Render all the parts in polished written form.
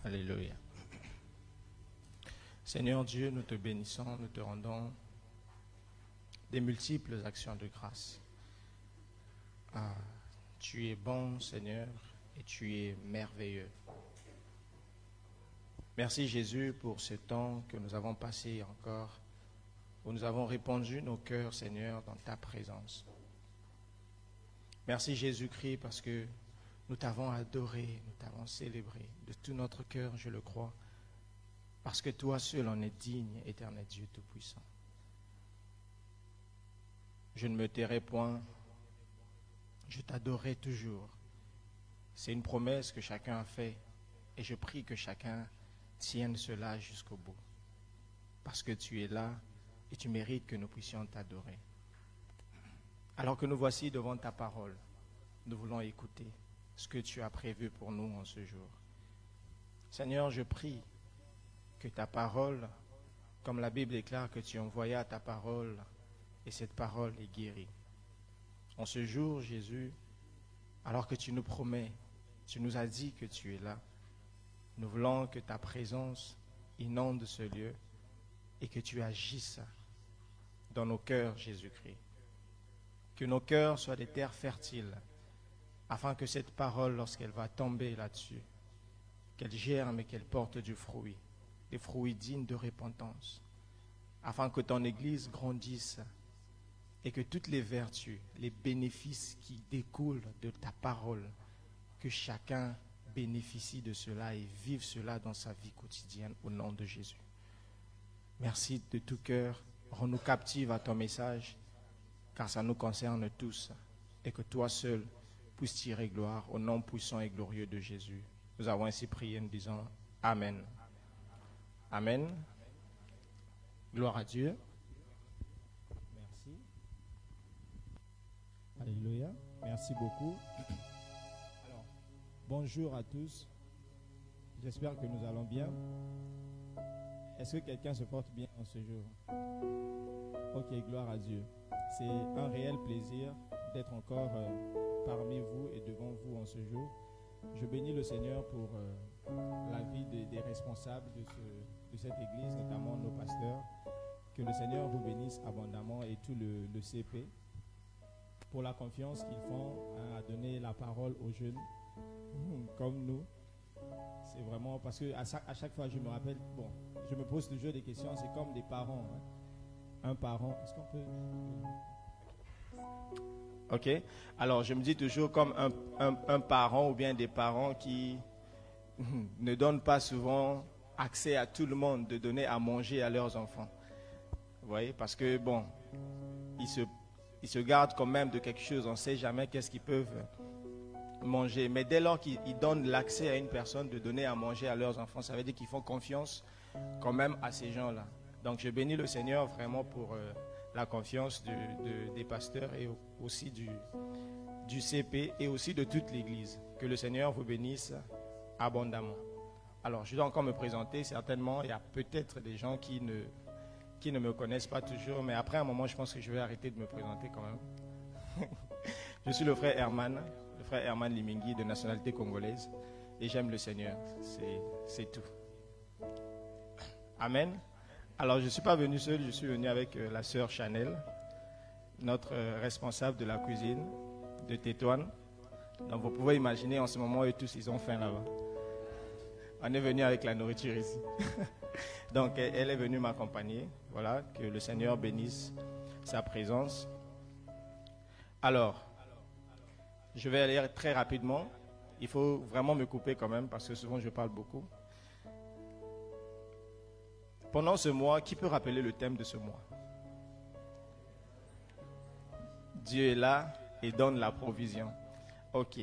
Alléluia. Seigneur Dieu, nous te bénissons, nous te rendons des multiples actions de grâce. Tu es bon, Seigneur, et tu es merveilleux. Merci Jésus pour ce temps que nous avons passé encore, où nous avons répandu nos cœurs, Seigneur, dans ta présence. Merci Jésus-Christ parce que nous t'avons adoré, nous t'avons célébré de tout notre cœur, je le crois, parce que toi seul en es digne, éternel Dieu Tout-Puissant. Je ne me tairai point, je t'adorerai toujours. C'est une promesse que chacun a faite et je prie que chacun tienne cela jusqu'au bout. Parce que tu es là et tu mérites que nous puissions t'adorer. Alors que nous voici devant ta parole, nous voulons écouter ce que tu as prévu pour nous en ce jour. Seigneur, je prie que ta parole, comme la Bible déclare que tu envoyas ta parole et cette parole est guérie. En ce jour, Jésus, alors que tu nous promets, tu nous as dit que tu es là, nous voulons que ta présence inonde ce lieu et que tu agisses dans nos cœurs, Jésus-Christ. Que nos cœurs soient des terres fertiles, afin que cette parole, lorsqu'elle va tomber là-dessus, qu'elle germe et qu'elle porte du fruit, des fruits dignes de repentance, afin que ton Église grandisse et que toutes les vertus, les bénéfices qui découlent de ta parole, que chacun bénéficie de cela et vive cela dans sa vie quotidienne au nom de Jésus. Merci de tout cœur, rends-nous captifs à ton message, car ça nous concerne tous, et que toi seul puisses tirer gloire au nom puissant et glorieux de Jésus. Nous avons ainsi prié en disant Amen. Amen. Gloire à Dieu. Merci. Alléluia. Merci beaucoup. Alors, bonjour à tous. J'espère que nous allons bien. Est-ce que quelqu'un se porte bien en ce jour? Ok, gloire à Dieu. C'est un réel plaisir d'être encore parmi vous et devant vous en ce jour. Je bénis le Seigneur pour la vie des responsables de cette église, notamment nos pasteurs. Que le Seigneur vous bénisse abondamment et tout le CP pour la confiance qu'ils font à donner la parole aux jeunes comme nous. C'est vraiment parce que à chaque fois je me rappelle, bon, je me pose toujours des questions, c'est comme des parents. Un parent, est-ce qu'on peut... Ok, alors je me dis toujours comme un parent ou bien des parents qui ne donnent pas souvent accès à tout le monde de donner à manger à leurs enfants. Vous voyez, parce que bon, ils se gardent quand même de quelque chose, on ne sait jamais qu'est-ce qu'ils peuvent manger. Mais dès lors qu'ils donnent l'accès à une personne de donner à manger à leurs enfants, ça veut dire qu'ils font confiance quand même à ces gens-là. Donc je bénis le Seigneur vraiment pour la confiance des pasteurs et aussi du CP et aussi de toute l'Église. Que le Seigneur vous bénisse abondamment. Alors je dois encore me présenter, certainement il y a peut-être des gens qui ne me connaissent pas toujours, mais après un moment je pense que je vais arrêter de me présenter quand même. Je suis le frère Herman Limingi de nationalité congolaise et j'aime le Seigneur, c'est tout. Amen. Alors, je ne suis pas venu seul, je suis venu avec la sœur Chanel, notre responsable de la cuisine de Tétouan. Donc, vous pouvez imaginer, en ce moment, eux tous, ils ont faim là-bas. On est venu avec la nourriture ici. Donc, elle est venue m'accompagner. Voilà, que le Seigneur bénisse sa présence. Alors, je vais aller très rapidement. Il faut vraiment me couper quand même, parce que souvent, je parle beaucoup. Pendant ce mois, qui peut rappeler le thème de ce mois? Dieu est là et donne la provision. Ok.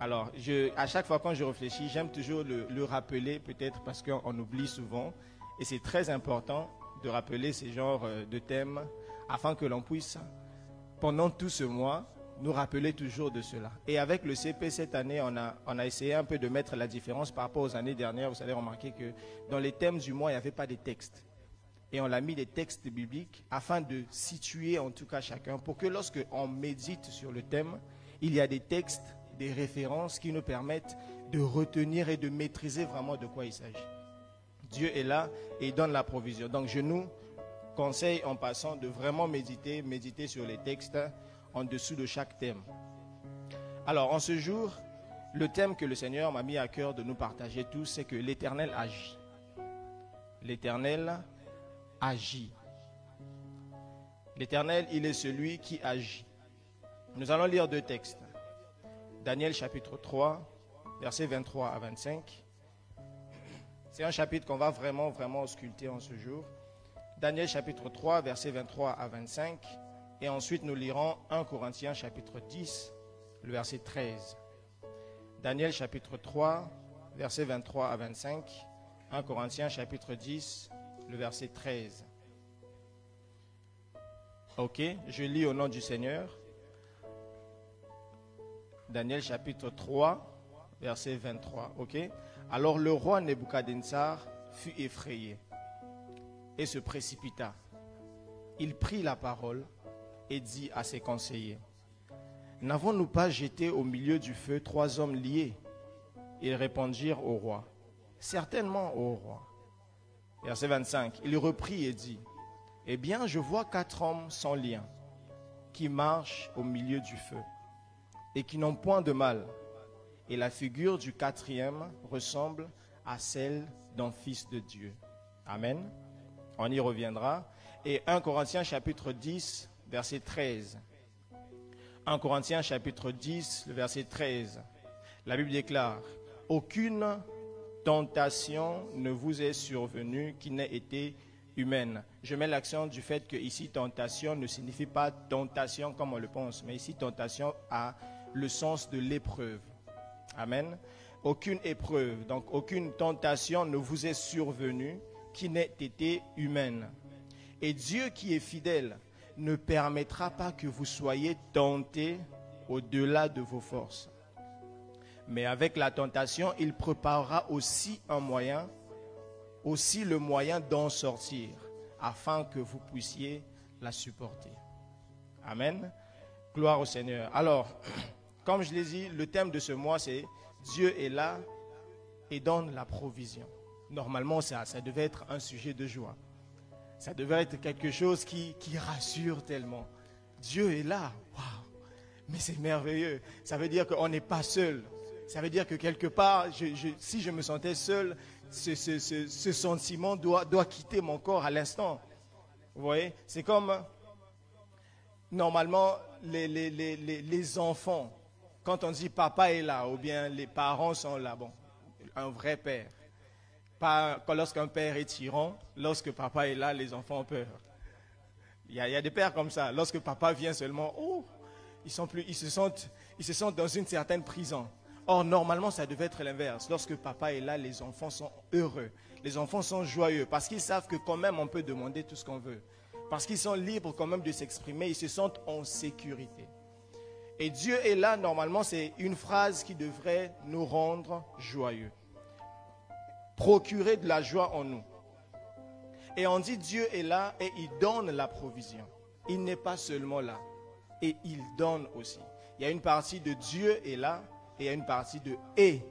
Alors, à chaque fois quand je réfléchis, j'aime toujours le rappeler, peut-être parce qu'on oublie souvent. Et c'est très important de rappeler ces genres de thèmes afin que l'on puisse, pendant tout ce mois, nous rappeler toujours de cela. Et avec le CP cette année, on a essayé un peu de mettre la différence par rapport aux années dernières. Vous allez remarquer que dans les thèmes du mois, il n'y avait pas de texte. et on a mis des textes bibliques afin de situer en tout cas chacun, pour que lorsque on médite sur le thème, il y a des textes, des références qui nous permettent de retenir et de maîtriser vraiment de quoi il s'agit. Dieu est là et il donne la provision. Donc je nous conseille en passant de vraiment méditer sur les textes en dessous de chaque thème. Alors en ce jour, le thème que le Seigneur m'a mis à cœur de nous partager tous, c'est que l'Éternel agit. L'Éternel agit. L'Éternel, il est celui qui agit. Nous allons lire deux textes. Daniel chapitre 3, versets 23 à 25. C'est un chapitre qu'on va vraiment ausculter en ce jour. Daniel chapitre 3, versets 23 à 25. Et ensuite, nous lirons 1 Corinthiens chapitre 10, le verset 13. Daniel chapitre 3, versets 23 à 25. 1 Corinthiens chapitre 10, le verset 13. Ok, je lis au nom du Seigneur. Daniel chapitre 3, verset 23. Ok. Alors le roi Nebuchadnezzar fut effrayé et se précipita. Il prit la parole et dit à ses conseillers: N'avons-nous pas jeté au milieu du feu 3 hommes liés? Ils répondirent au roi: Certainement, ô roi. Verset 25. Il reprit et dit: Eh bien, je vois 4 hommes sans lien qui marchent au milieu du feu et qui n'ont point de mal. Et la figure du 4e ressemble à celle d'un fils de Dieu. Amen. On y reviendra. Et 1 Corinthiens chapitre 10, verset 13. 1 Corinthiens chapitre 10, le verset 13. La Bible déclare: Aucune tentation ne vous est survenue qui n'ait été humaine. Je mets l'accent du fait que ici tentation ne signifie pas tentation comme on le pense, mais ici tentation a le sens de l'épreuve. Amen. Aucune épreuve, donc aucune tentation ne vous est survenue qui n'ait été humaine. Et Dieu qui est fidèle ne permettra pas que vous soyez tentés au-delà de vos forces. Mais avec la tentation, il préparera aussi un moyen, aussi le moyen d'en sortir, afin que vous puissiez la supporter. Amen. Gloire au Seigneur. Alors, comme je l'ai dit, le thème de ce mois, c'est Dieu est là et donne la provision. Normalement, ça devait être un sujet de joie. Ça devait être quelque chose qui rassure tellement. Dieu est là. Waouh! Mais c'est merveilleux. Ça veut dire qu'on n'est pas seul. Ça veut dire que quelque part, si je me sentais seul, ce sentiment doit quitter mon corps à l'instant. Vous voyez? C'est comme, normalement, les enfants, quand on dit papa est là, ou bien les parents sont là, bon, un vrai père. Pas lorsqu'un père est tyran, lorsque papa est là, les enfants ont peur. Il y a des pères comme ça. Lorsque papa vient seulement, oh, ils se sentent dans une certaine prison. Or, normalement, ça devait être l'inverse. Lorsque papa est là, les enfants sont heureux. Les enfants sont joyeux parce qu'ils savent que quand même on peut demander tout ce qu'on veut. Parce qu'ils sont libres quand même de s'exprimer, ils se sentent en sécurité. Et Dieu est là, normalement, c'est une phrase qui devrait nous rendre joyeux. Procurer de la joie en nous. Et on dit Dieu est là et il donne la provision. Il n'est pas seulement là. Et il donne aussi. Il y a une partie de Dieu est là et il y a une partie de et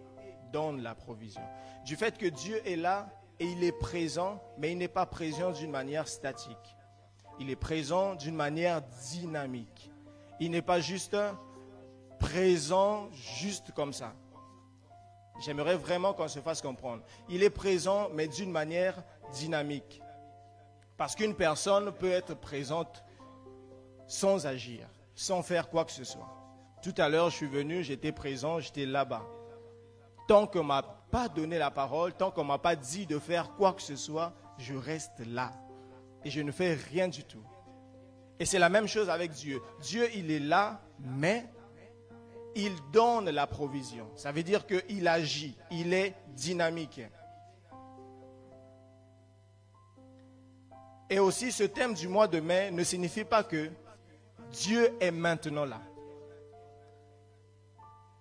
donne la provision. Du fait que Dieu est là et il est présent, mais il n'est pas présent d'une manière statique. Il est présent d'une manière dynamique. Il n'est pas juste présent juste comme ça. J'aimerais vraiment qu'on se fasse comprendre. Il est présent, mais d'une manière dynamique. Parce qu'une personne peut être présente sans agir, sans faire quoi que ce soit. Tout à l'heure, je suis venu, j'étais présent, j'étais là-bas. Tant qu'on ne m'a pas donné la parole, tant qu'on ne m'a pas dit de faire quoi que ce soit, je reste là. Et je ne fais rien du tout. Et c'est la même chose avec Dieu. Dieu, il est là, mais il donne la provision. Ça veut dire qu'il agit, il est dynamique. Et aussi, ce thème du mois de mai ne signifie pas que Dieu est maintenant là.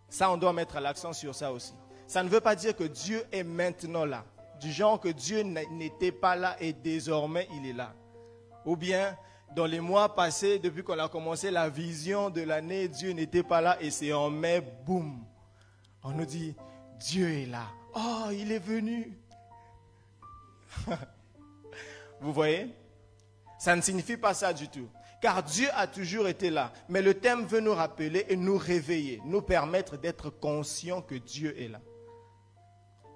Ça, on doit mettre l'accent sur ça aussi. Ça ne veut pas dire que Dieu est maintenant là. du genre que Dieu n'était pas là et désormais il est là. Ou bien, dans les mois passés, depuis qu'on a commencé la vision de l'année, Dieu n'était pas là et c'est en mai, boum. On nous dit, Dieu est là. Oh, il est venu. Vous voyez? Ça ne signifie pas ça du tout. Car Dieu a toujours été là. Mais le thème veut nous rappeler et nous réveiller, nous permettre d'être conscients que Dieu est là.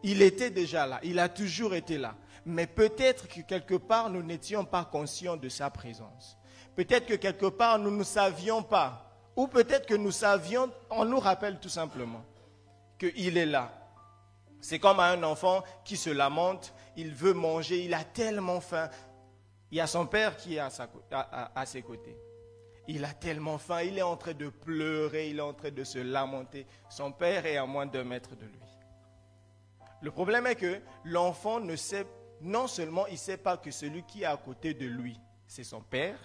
Il était déjà là, il a toujours été là. Mais peut-être que quelque part, nous n'étions pas conscients de sa présence. Peut-être que quelque part, nous ne savions pas. Ou peut-être que nous savions, on nous rappelle tout simplement qu'il est là. C'est comme un enfant qui se lamente, il veut manger, il a tellement faim. Il y a son père qui est à ses côtés. Il a tellement faim, il est en train de pleurer, il est en train de se lamenter. Son père est à moins d'1 mètre de lui. Le problème est que l'enfant ne sait, non seulement il ne sait pas que celui qui est à côté de lui, c'est son père.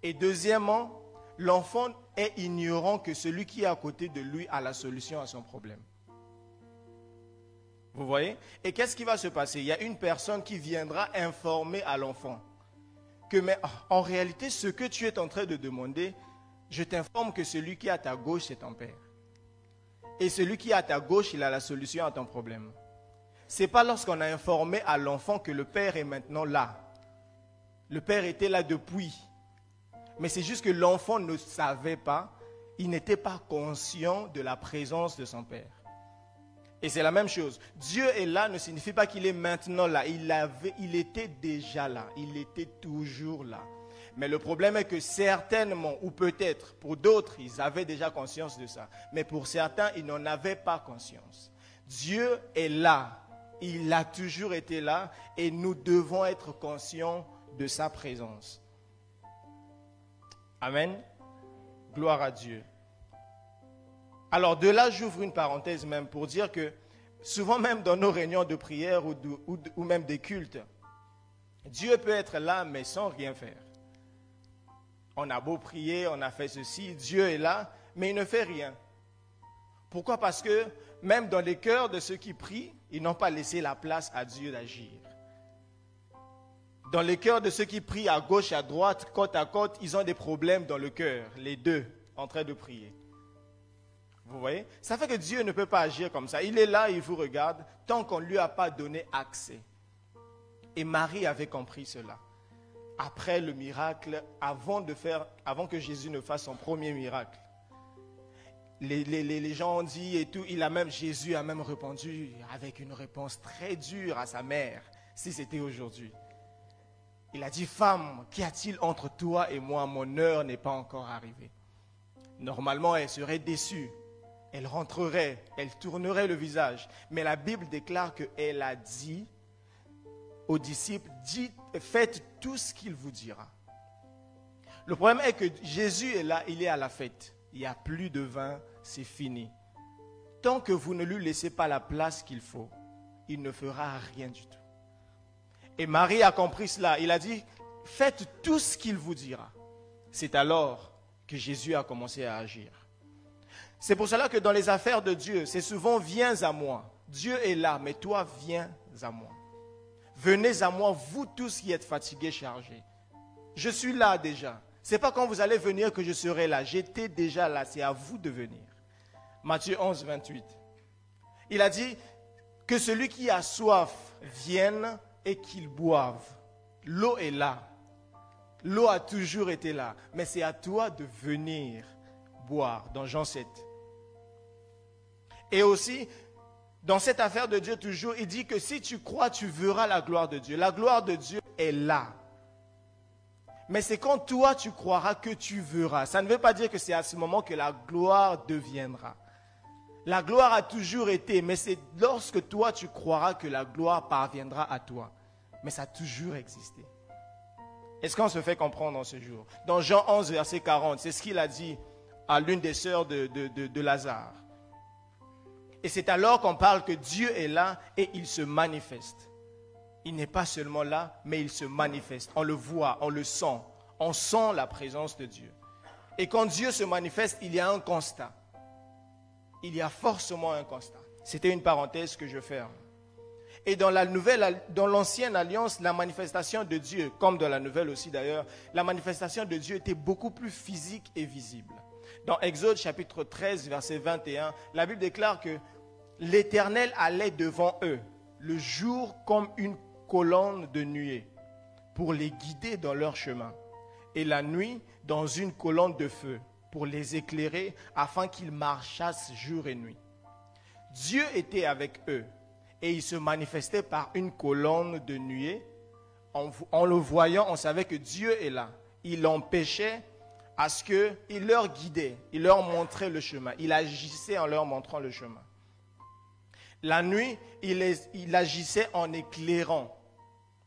Et deuxièmement, l'enfant est ignorant que celui qui est à côté de lui a la solution à son problème. Vous voyez? Et qu'est-ce qui va se passer? Il y a une personne qui viendra informer à l'enfant que, mais en réalité, ce que tu es en train de demander, je t'informe que celui qui est à ta gauche, c'est ton père. Et celui qui est à ta gauche, il a la solution à ton problème. Ce n'est pas lorsqu'on a informé à l'enfant que le père est maintenant là. Le père était là depuis. Mais c'est juste que l'enfant ne savait pas, il n'était pas conscient de la présence de son père. Et c'est la même chose. Dieu est là ne signifie pas qu'il est maintenant là. Il était déjà là. Il était toujours là. Mais le problème est que certainement, ou peut-être pour d'autres, ils avaient déjà conscience de ça. Mais pour certains, ils n'en avaient pas conscience. Dieu est là. Il a toujours été là et nous devons être conscients de sa présence. Amen. Gloire à Dieu. Alors de là, j'ouvre une parenthèse même pour dire que souvent même dans nos réunions de prière ou même des cultes, Dieu peut être là mais sans rien faire. On a beau prier, on a fait ceci, Dieu est là, mais il ne fait rien. Pourquoi? Parce que même dans les cœurs de ceux qui prient, ils n'ont pas laissé la place à Dieu d'agir. Dans les cœurs de ceux qui prient à gauche, à droite, côte à côte, ils ont des problèmes dans le cœur, les deux, en train de prier. Vous voyez? Ça fait que Dieu ne peut pas agir comme ça. Il est là, il vous regarde, tant qu'on ne lui a pas donné accès. Et Marie avait compris cela. Après le miracle, avant que Jésus ne fasse son premier miracle, les gens ont dit et tout, Jésus a même répondu avec une réponse très dure à sa mère, si c'était aujourd'hui. Il a dit, femme, qu'y a-t-il entre toi et moi? Mon heure n'est pas encore arrivée. Normalement, elle serait déçue. Elle rentrerait, elle tournerait le visage. Mais la Bible déclare qu'elle a dit aux disciples, faites tout ce qu'il vous dira. Le problème est que Jésus est là, il est à la fête. Il n'y a plus de vin, c'est fini. Tant que vous ne lui laissez pas la place qu'il faut, il ne fera rien du tout. Et Marie a compris cela. Il a dit, faites tout ce qu'il vous dira. C'est alors que Jésus a commencé à agir. C'est pour cela que dans les affaires de Dieu, c'est souvent, viens à moi. Dieu est là, mais toi, viens à moi. Venez à moi, vous tous qui êtes fatigués, chargés. Je suis là déjà. Ce n'est pas quand vous allez venir que je serai là. J'étais déjà là, c'est à vous de venir. Matthieu 11, 28. Il a dit que celui qui a soif vienne et qu'il boive. L'eau est là. L'eau a toujours été là. Mais c'est à toi de venir boire dans Jean 7. Et aussi, dans cette affaire de Dieu toujours, il dit que si tu crois, tu verras la gloire de Dieu. La gloire de Dieu est là. Mais c'est quand toi tu croiras que tu verras. Ça ne veut pas dire que c'est à ce moment que la gloire deviendra. La gloire a toujours été, mais c'est lorsque toi tu croiras que la gloire parviendra à toi. Mais ça a toujours existé. Est-ce qu'on se fait comprendre en ce jour? Dans Jean 11, verset 40, c'est ce qu'il a dit à l'une des sœurs de Lazare. Et c'est alors qu'on parle que Dieu est là et il se manifeste. Il n'est pas seulement là, mais il se manifeste. On le voit, on le sent. On sent la présence de Dieu. Et quand Dieu se manifeste, il y a un constat. Il y a forcément un constat. C'était une parenthèse que je ferme. Et dans l'ancienne alliance, la manifestation de Dieu, comme dans la nouvelle aussi d'ailleurs, la manifestation de Dieu était beaucoup plus physique et visible. Dans Exode chapitre 13, verset 21, la Bible déclare que l'Éternel allait devant eux, le jour comme une colonne de nuée, pour les guider dans leur chemin, et la nuit dans une colonne de feu, pour les éclairer, afin qu'ils marchassent jour et nuit. Dieu était avec eux, et il se manifestait par une colonne de nuée. En le voyant, on savait que Dieu est là. Il empêchait à ce qu'il leur guidait, il leur montrait le chemin. Il agissait en leur montrant le chemin. La nuit, il agissait en éclairant,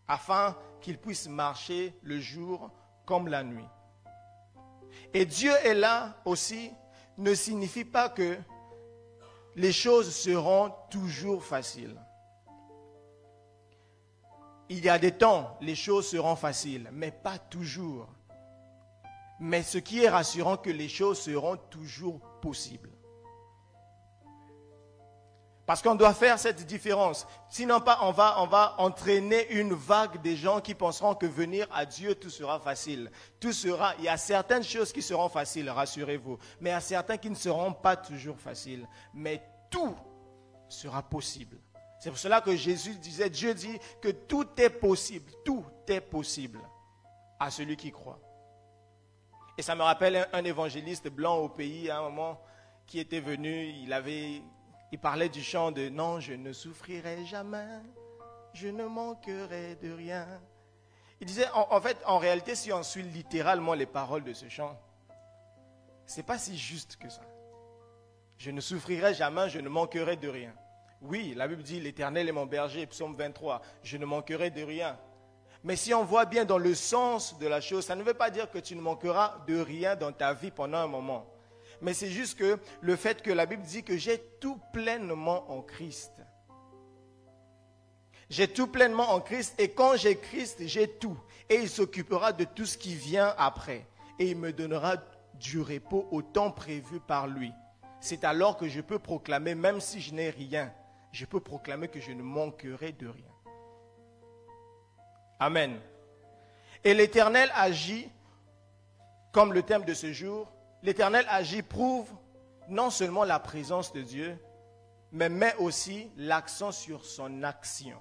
afin qu'ils puissent marcher le jour comme la nuit. Et Dieu est là aussi ne signifie pas que les choses seront toujours faciles. Il y a des temps, les choses seront faciles, mais pas toujours. Mais ce qui est rassurant, que les choses seront toujours possibles. Parce qu'on doit faire cette différence. Sinon, on va entraîner une vague des gens qui penseront que venir à Dieu, tout sera facile. Il y a certaines choses qui seront faciles, rassurez-vous. Mais il y a certaines qui ne seront pas toujours faciles. Mais tout sera possible. C'est pour cela que Dieu dit que tout est possible à celui qui croit. Et ça me rappelle un évangéliste blanc au pays à un moment qui était venu, il parlait du chant de « Non, je ne souffrirai jamais, je ne manquerai de rien ». Il disait, en réalité, si on suit littéralement les paroles de ce chant, ce n'est pas si juste que ça. Je ne souffrirai jamais, je ne manquerai de rien. Oui, la Bible dit « L'Éternel est mon berger », psaume 23, « Je ne manquerai de rien ». Mais si on voit bien dans le sens de la chose, ça ne veut pas dire que tu ne manqueras de rien dans ta vie pendant un moment. Mais c'est juste que le fait que la Bible dit que j'ai tout pleinement en Christ. J'ai tout pleinement en Christ et quand j'ai Christ, j'ai tout. Et il s'occupera de tout ce qui vient après. Et il me donnera du repos au temps prévu par lui. C'est alors que je peux proclamer, même si je n'ai rien, je peux proclamer que je ne manquerai de rien. Amen. Et l'Éternel agit, comme le thème de ce jour, l'Éternel agit prouve non seulement la présence de Dieu, mais met aussi l'accent sur son action.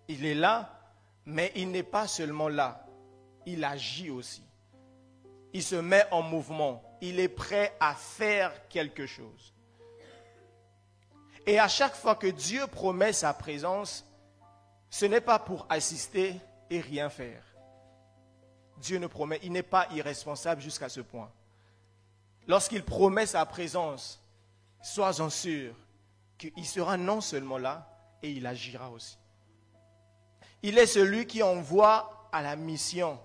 Il est là, mais il n'est pas seulement là, il agit aussi. Il se met en mouvement, il est prêt à faire quelque chose. Et à chaque fois que Dieu promet sa présence, ce n'est pas pour assister et rien faire. Dieu ne promet, il n'est pas irresponsable jusqu'à ce point. Lorsqu'il promet sa présence, sois-en sûr qu'il sera non seulement là, et il agira aussi. Il est celui qui envoie à la mission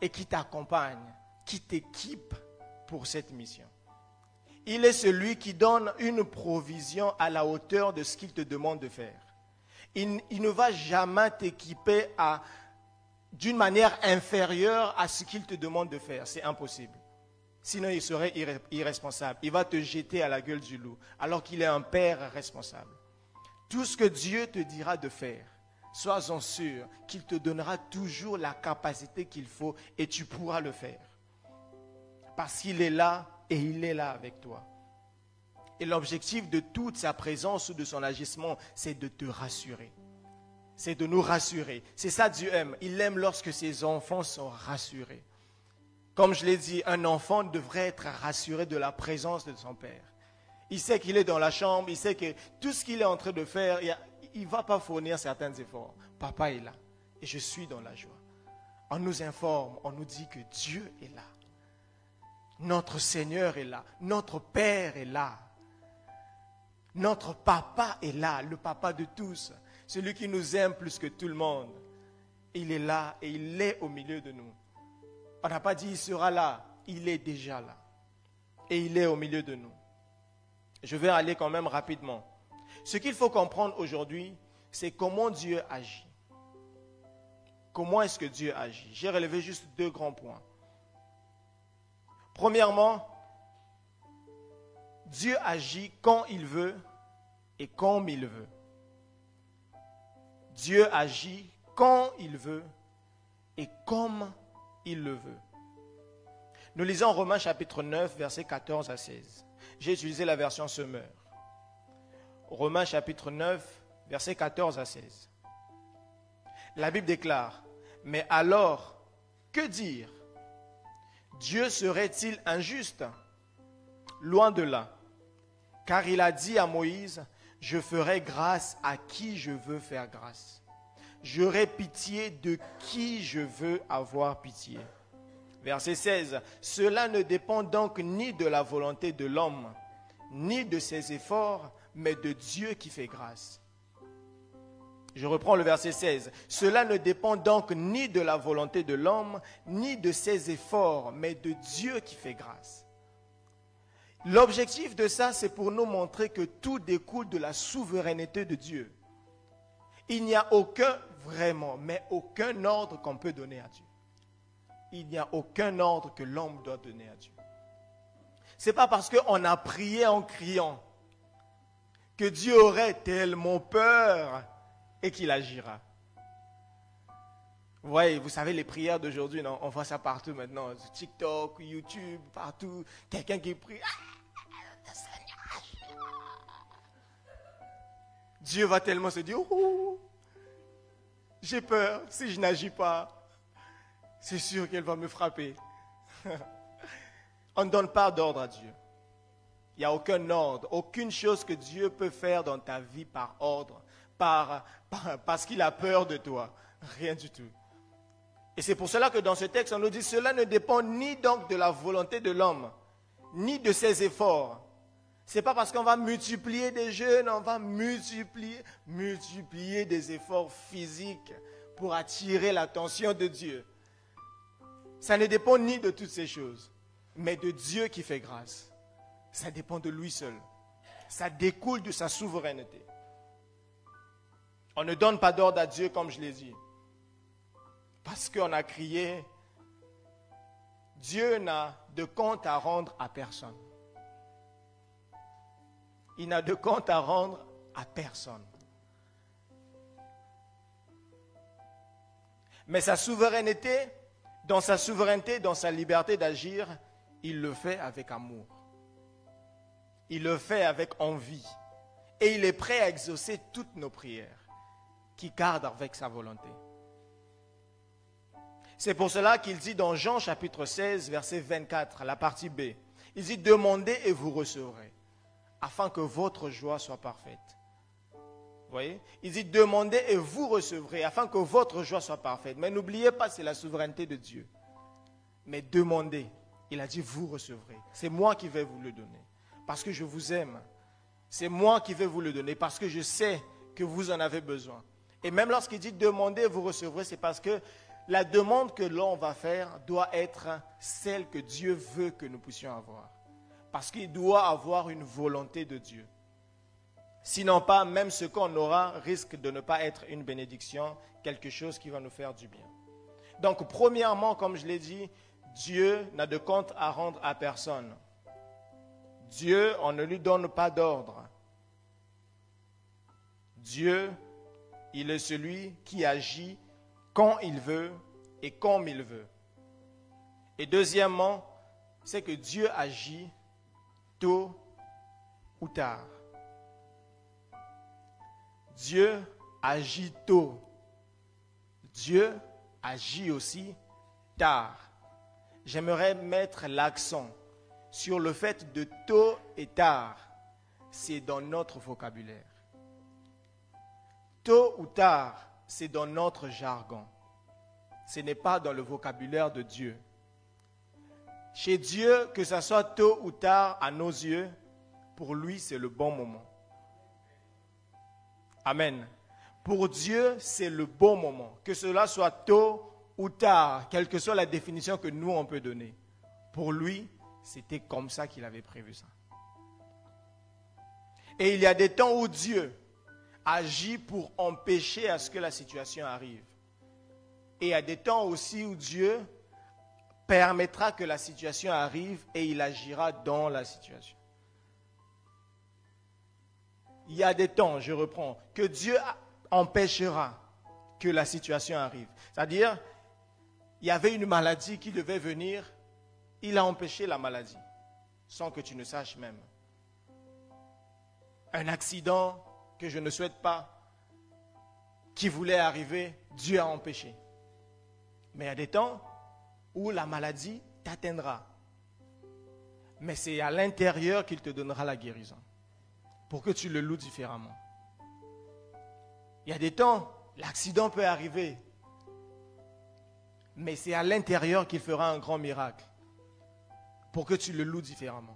et qui t'accompagne, qui t'équipe pour cette mission. Il est celui qui donne une provision à la hauteur de ce qu'il te demande de faire. Il ne va jamais t'équiper d'une manière inférieure à ce qu'il te demande de faire. C'est impossible. Sinon, il serait irresponsable. Il va te jeter à la gueule du loup, alors qu'il est un père responsable. Tout ce que Dieu te dira de faire, sois-en sûr qu'il te donnera toujours la capacité qu'il faut et tu pourras le faire. Parce qu'il est là et il est là avec toi. Et l'objectif de toute sa présence ou de son agissement, c'est de te rassurer. C'est de nous rassurer. C'est ça Dieu aime. Il aime lorsque ses enfants sont rassurés. Comme je l'ai dit, un enfant devrait être rassuré de la présence de son père. Il sait qu'il est dans la chambre, il sait que tout ce qu'il est en train de faire, il ne va pas fournir certains efforts. Papa est là et je suis dans la joie. On nous informe, on nous dit que Dieu est là. Notre Seigneur est là. Notre Père est là. Notre papa est là, le papa de tous. Celui qui nous aime plus que tout le monde. Il est là et il est au milieu de nous. On n'a pas dit il sera là, il est déjà là. Et il est au milieu de nous. Je vais aller quand même rapidement. Ce qu'il faut comprendre aujourd'hui, c'est comment Dieu agit. Comment est-ce que Dieu agit? J'ai relevé juste 2 grands points. Premièrement, Dieu agit quand il veut et comme il veut. Dieu agit quand il veut et comme il le veut. Nous lisons Romains chapitre 9, versets 14 à 16. J'ai utilisé la version Semeur. Romains chapitre 9, versets 14 à 16. La Bible déclare, « Mais alors, que dire? Dieu serait-il injuste? Loin de là. Car il a dit à Moïse, « Je ferai grâce à qui je veux faire grâce. J'aurai pitié de qui je veux avoir pitié. » Verset 16. « Cela ne dépend donc ni de la volonté de l'homme, ni de ses efforts, mais de Dieu qui fait grâce. » Je reprends le verset 16. « Cela ne dépend donc ni de la volonté de l'homme, ni de ses efforts, mais de Dieu qui fait grâce. » L'objectif de ça, c'est pour nous montrer que tout découle de la souveraineté de Dieu. Il n'y a aucun, vraiment, mais aucun ordre qu'on peut donner à Dieu. Il n'y a aucun ordre que l'homme doit donner à Dieu. Ce n'est pas parce qu'on a prié en criant que Dieu aurait tellement peur et qu'il agira. Vous voyez, vous savez les prières d'aujourd'hui, non? On voit ça partout maintenant, sur TikTok, YouTube, partout. Quelqu'un qui prie. Dieu va tellement se dire, oh, j'ai peur, si je n'agis pas, c'est sûr qu'elle va me frapper. On ne donne pas d'ordre à Dieu. Il n'y a aucun ordre, aucune chose que Dieu peut faire dans ta vie par ordre, parce qu'il a peur de toi. Rien du tout. Et c'est pour cela que dans ce texte, on nous dit, cela ne dépend ni donc de la volonté de l'homme, ni de ses efforts. Ce n'est pas parce qu'on va multiplier des jeûnes, on va multiplier des efforts physiques pour attirer l'attention de Dieu. Ça ne dépend ni de toutes ces choses, mais de Dieu qui fait grâce. Ça dépend de lui seul. Ça découle de sa souveraineté. On ne donne pas d'ordre à Dieu comme je l'ai dit. Parce qu'on a crié, Dieu n'a de compte à rendre à personne. Il n'a de compte à rendre à personne. Mais sa souveraineté, dans sa liberté d'agir, il le fait avec amour. Il le fait avec envie. Et il est prêt à exaucer toutes nos prières qui cadrent avec sa volonté. C'est pour cela qu'il dit dans Jean chapitre 16, verset 24, la partie B, il dit « Demandez et vous recevrez, afin que votre joie soit parfaite. » Vous voyez? Il dit « Demandez et vous recevrez, afin que votre joie soit parfaite. » Mais n'oubliez pas, c'est la souveraineté de Dieu. Mais demandez, il a dit « Vous recevrez. » C'est moi qui vais vous le donner, parce que je vous aime. C'est moi qui vais vous le donner, parce que je sais que vous en avez besoin. Et même lorsqu'il dit « Demandez et vous recevrez », c'est parce que la demande que l'on va faire doit être celle que Dieu veut que nous puissions avoir. Parce qu'il doit avoir une volonté de Dieu. Sinon pas, même ce qu'on aura risque de ne pas être une bénédiction, quelque chose qui va nous faire du bien. Donc premièrement, comme je l'ai dit, Dieu n'a de compte à rendre à personne. Dieu, on ne lui donne pas d'ordre. Dieu, il est celui qui agit quand il veut et comme il veut. Et deuxièmement, c'est que Dieu agit tôt ou tard. Dieu agit tôt. Dieu agit aussi tard. J'aimerais mettre l'accent sur le fait de tôt et tard. C'est dans notre vocabulaire. Tôt ou tard, c'est dans notre jargon. Ce n'est pas dans le vocabulaire de Dieu. Chez Dieu, que ce soit tôt ou tard à nos yeux, pour lui, c'est le bon moment. Amen. Pour Dieu, c'est le bon moment. Que cela soit tôt ou tard, quelle que soit la définition que nous, on peut donner. Pour lui, c'était comme ça qu'il avait prévu ça. Et il y a des temps où Dieu agit pour empêcher à ce que la situation arrive. Et il y a des temps aussi où Dieu permettra que la situation arrive et il agira dans la situation. Il y a des temps, je reprends, que Dieu empêchera que la situation arrive. C'est-à-dire, il y avait une maladie qui devait venir, il a empêché la maladie, sans que tu ne saches même. Un accident que je ne souhaite pas, qui voulait arriver, Dieu a empêché. Mais il y a des temps où la maladie t'atteindra. Mais c'est à l'intérieur qu'il te donnera la guérison, pour que tu le loues différemment. Il y a des temps, l'accident peut arriver, mais c'est à l'intérieur qu'il fera un grand miracle, pour que tu le loues différemment.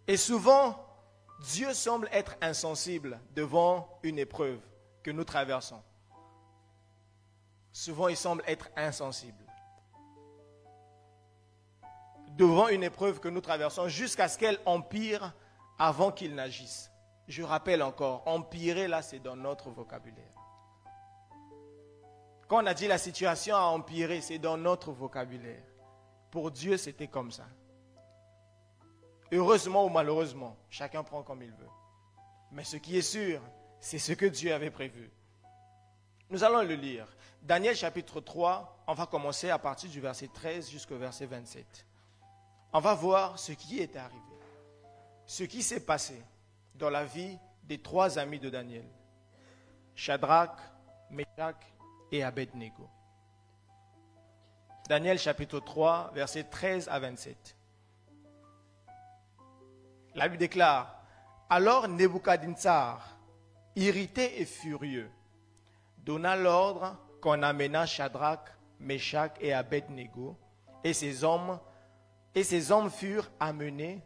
Et souvent, Dieu semble être insensible devant une épreuve que nous traversons. Souvent, il semble être insensible devant une épreuve que nous traversons jusqu'à ce qu'elle empire avant qu'il n'agisse. Je rappelle encore, empirer là, c'est dans notre vocabulaire. Quand on a dit la situation a empiré, c'est dans notre vocabulaire. Pour Dieu, c'était comme ça. Heureusement ou malheureusement, chacun prend comme il veut. Mais ce qui est sûr, c'est ce que Dieu avait prévu. Nous allons le lire. Daniel chapitre 3, on va commencer à partir du verset 13 jusqu'au verset 27. On va voir ce qui est arrivé, ce qui s'est passé dans la vie des trois amis de Daniel, Shadrach, Meshach et Abednego. Daniel chapitre 3, versets 13 à 27. La Bible déclare, « Alors Nebuchadnezzar, irrité et furieux, donna l'ordre qu'on amena Shadrach, Meshach et Abednego, et ces hommes furent amenés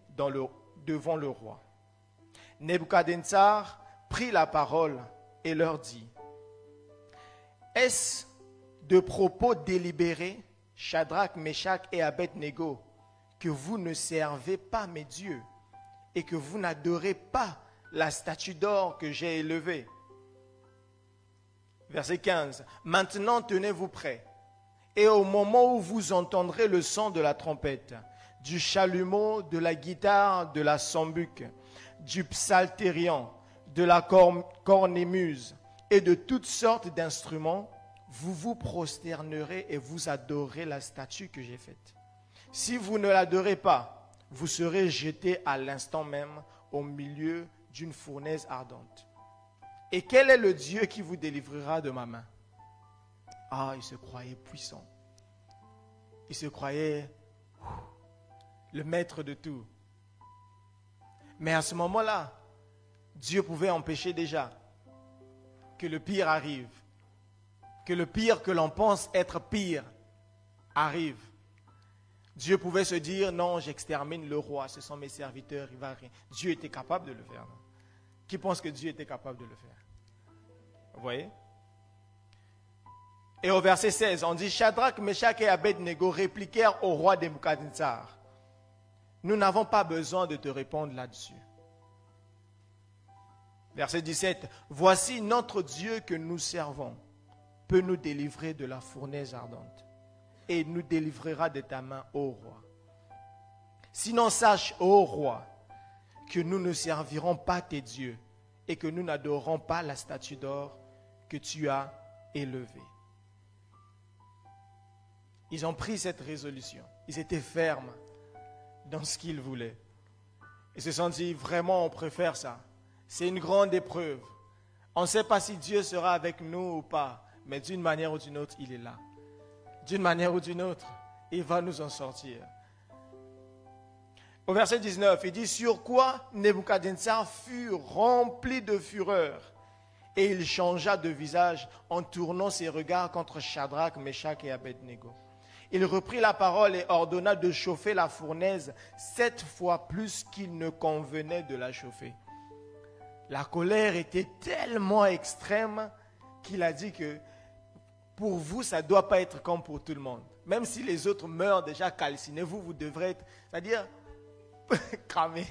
devant le roi. Nebuchadnezzar prit la parole et leur dit, « Est-ce de propos délibérés, Shadrach, Meshach et Abednego, que vous ne servez pas mes dieux et que vous n'adorez pas la statue d'or que j'ai élevée ?» Verset 15. « Maintenant tenez-vous prêts, et au moment où vous entendrez le son de la trompette, du chalumeau, de la guitare, de la sambuc, du psalterion, de la cornemuse et de toutes sortes d'instruments, vous vous prosternerez et vous adorerez la statue que j'ai faite. Si vous ne l'adorez pas, vous serez jetés à l'instant même au milieu d'une fournaise ardente. Et quel est le Dieu qui vous délivrera de ma main? » Ah, il se croyait puissant. Il se croyait le maître de tout. Mais à ce moment-là, Dieu pouvait empêcher déjà que le pire arrive. Que le pire que l'on pense être pire arrive. Dieu pouvait se dire, non, j'extermine le roi, ce sont mes serviteurs, il va rien. Dieu était capable de le faire. Non? Qui pense que Dieu était capable de le faire? Vous voyez? Et au verset 16, on dit, Shadrach, Meshach et Abednego répliquèrent au roi Nebuchadnezzar. Nous n'avons pas besoin de te répondre là-dessus. Verset 17, voici notre Dieu que nous servons peut nous délivrer de la fournaise ardente et nous délivrera de ta main, ô roi. Sinon sache, ô roi, que nous ne servirons pas tes dieux et que nous n'adorerons pas la statue d'or que tu as élevée. Ils ont pris cette résolution. Ils étaient fermes dans ce qu'ils voulaient. Ils se sont dit, vraiment, on préfère ça. C'est une grande épreuve. On ne sait pas si Dieu sera avec nous ou pas, mais d'une manière ou d'une autre, il est là. D'une manière ou d'une autre, il va nous en sortir. Au verset 19, il dit, sur quoi Nebuchadnezzar fut rempli de fureur, et il changea de visage en tournant ses regards contre Shadrach, Meshach et Abednego. Il reprit la parole et ordonna de chauffer la fournaise 7 fois plus qu'il ne convenait de la chauffer. La colère était tellement extrême qu'il a dit que pour vous, ça ne doit pas être comme pour tout le monde. Même si les autres meurent déjà calcinés, vous devrez être, c'est-à-dire, cramé.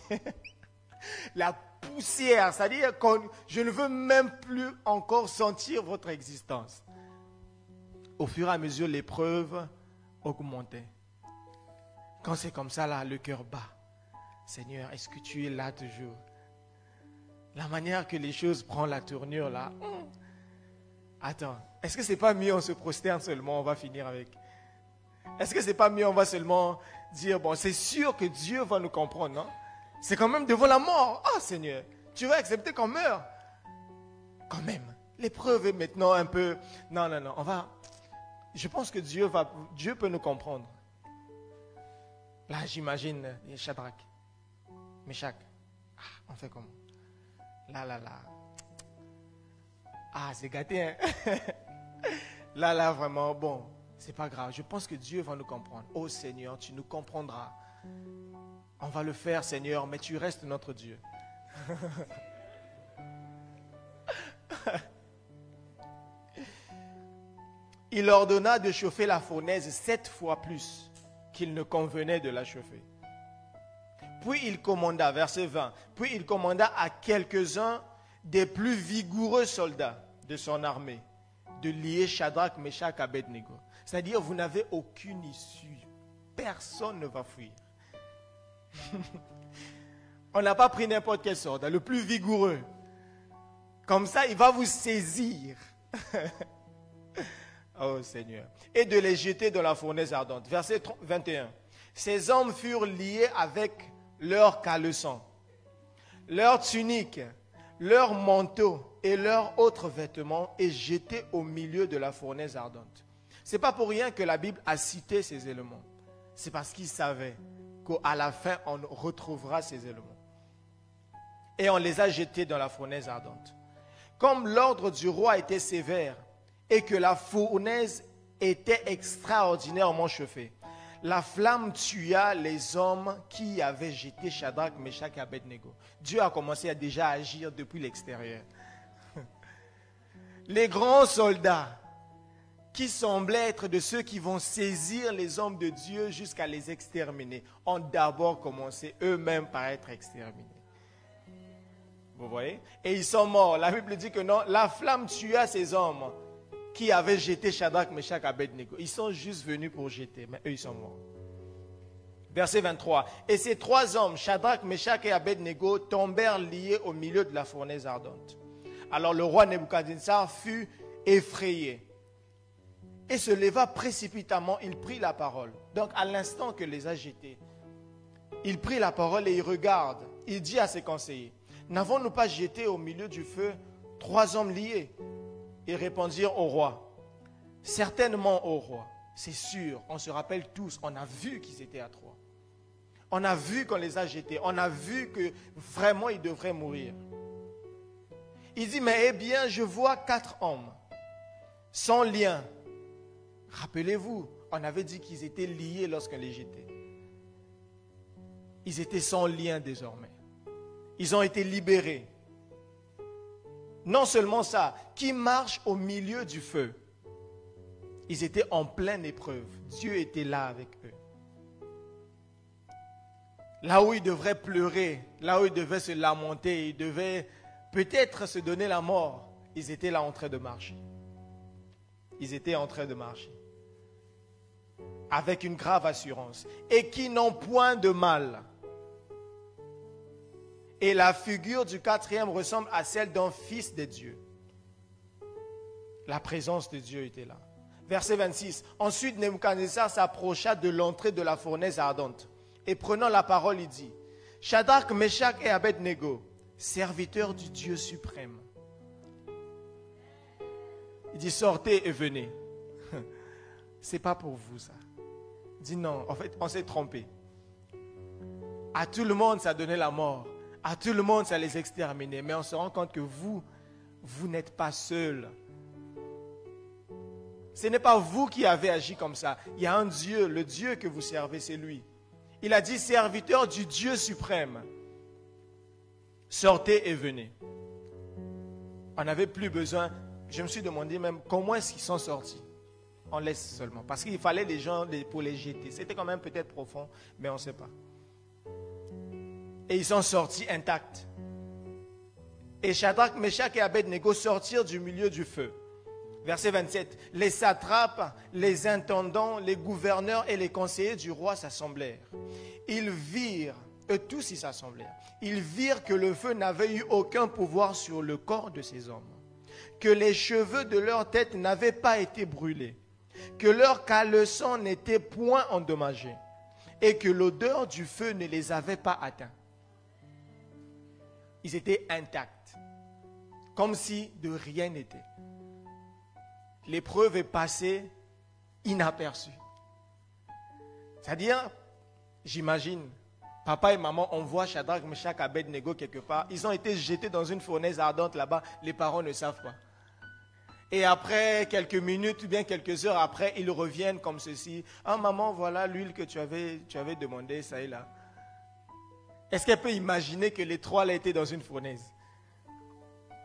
La poussière, c'est-à-dire que je ne veux même plus encore sentir votre existence. Au fur et à mesure, l'épreuve augmentait. Quand c'est comme ça, là, le cœur bat. Seigneur, est-ce que tu es là toujours? La manière que les choses prennent la tournure là. Attends, est-ce que c'est pas mieux on se prosterne seulement, on va finir avec? Est-ce que c'est pas mieux on va seulement dire, bon, c'est sûr que Dieu va nous comprendre, non? C'est quand même devant la mort. Ah, Seigneur, tu vas accepter qu'on meure? Quand même. L'épreuve est maintenant un peu... Non, on va... Je pense que Dieu peut nous comprendre. Là, j'imagine Shadrach, Meshach. Ah, on fait comment? Là. Ah, c'est gâté, hein? Là, vraiment, bon, c'est pas grave. Je pense que Dieu va nous comprendre. Oh Seigneur, tu nous comprendras. On va le faire, Seigneur, mais tu restes notre Dieu. Il ordonna de chauffer la fournaise 7 fois plus qu'il ne convenait de la chauffer. Puis il commanda, verset 20, puis il commanda à quelques-uns des plus vigoureux soldats de son armée de lier Shadrach, Meshach et Abednego. C'est-à-dire, vous n'avez aucune issue. Personne ne va fuir. On n'a pas pris n'importe quel soldat, le plus vigoureux. Comme ça, il va vous saisir. Oh Seigneur. Et de les jeter dans la fournaise ardente. Verset 21. Ces hommes furent liés avec leurs caleçons, leurs tuniques, leurs manteaux et leurs autres vêtements et jetés au milieu de la fournaise ardente. Ce n'est pas pour rien que la Bible a cité ces éléments. C'est parce qu'ils savaient qu'à la fin, on retrouvera ces éléments. Et on les a jetés dans la fournaise ardente. Comme l'ordre du roi était sévère et que la fournaise était extraordinairement chauffée, la flamme tua les hommes qui avaient jeté Shadrach, Meshach et Abednego. Dieu a commencé à déjà agir depuis l'extérieur. Les grands soldats qui semblaient être de ceux qui vont saisir les hommes de Dieu jusqu'à les exterminer ont d'abord commencé eux-mêmes par être exterminés. Vous voyez? Et ils sont morts. La Bible dit que non, la flamme tua ces hommes qui avaient jeté Shadrach, Meshach et Abednego. Ils sont juste venus pour jeter, mais eux, ils sont morts. Verset 23. Et ces 3 hommes, Shadrach, Meshach et Abednego, tombèrent liés au milieu de la fournaise ardente. Alors le roi Nebuchadnezzar fut effrayé et se leva précipitamment. Il prit la parole. Donc, à l'instant que les a jetés, il prit la parole et il regarde. Il dit à ses conseillers, n'avons-nous pas jeté au milieu du feu 3 hommes liés? Ils répondirent au roi, certainement au roi, c'est sûr, on se rappelle tous, on a vu qu'ils étaient à 3. On a vu qu'on les a jetés, on a vu que vraiment ils devraient mourir. Il dit, mais eh bien, je vois 4 hommes, sans lien. Rappelez-vous, on avait dit qu'ils étaient liés lorsqu'on les jetait. Ils étaient sans lien désormais. Ils ont été libérés. Non seulement ça, qui marchent au milieu du feu. Ils étaient en pleine épreuve. Dieu était là avec eux. Là où ils devraient pleurer, là où ils devaient se lamenter, ils devaient peut-être se donner la mort, ils étaient là en train de marcher. Ils étaient en train de marcher. Avec une grave assurance. Et qui n'ont point de mal. Et la figure du 4e ressemble à celle d'un fils de Dieu. La présence de Dieu était là. Verset 26. Ensuite, Nebuchadnezzar s'approcha de l'entrée de la fournaise ardente. Et prenant la parole, il dit, Shadrach, Meshach et Abednego, serviteurs du Dieu suprême. Il dit, sortez et venez. C'est pas pour vous ça. Il dit non, en fait, on s'est trompé. À tout le monde, ça donnait la mort. À tout le monde, ça les exterminait. Mais on se rend compte que vous n'êtes pas seuls. Ce n'est pas vous qui avez agi comme ça. Il y a un Dieu, le Dieu que vous servez, c'est lui. Il a dit, serviteur du Dieu suprême, sortez et venez. On n'avait plus besoin. Je me suis demandé même comment est-ce qu'ils sont sortis. On laisse seulement. Parce qu'il fallait les gens pour les jeter. C'était quand même peut-être profond, mais on ne sait pas. Et ils sont sortis intacts. Et Shadrach, Meshach et Abednego sortirent du milieu du feu. Verset 27. Les satrapes, les intendants, les gouverneurs et les conseillers du roi s'assemblèrent. Ils virent Eux tous, ils s'assemblèrent. Ils virent que le feu n'avait eu aucun pouvoir sur le corps de ces hommes, que les cheveux de leur tête n'avaient pas été brûlés, que leur caleçon n'était point endommagé, et que l'odeur du feu ne les avait pas atteints. Ils étaient intacts, comme si de rien n'était. L'épreuve est passée inaperçue. C'est-à-dire, j'imagine, papa et maman envoient Shadrach, Meshach, Abednego quelque part. Ils ont été jetés dans une fournaise ardente là-bas. Les parents ne savent pas. Et après quelques minutes ou bien quelques heures après, ils reviennent comme ceci. Ah maman, voilà l'huile que tu avais demandé, ça est là. Est-ce qu'elle peut imaginer que les trois là étaient dans une fournaise?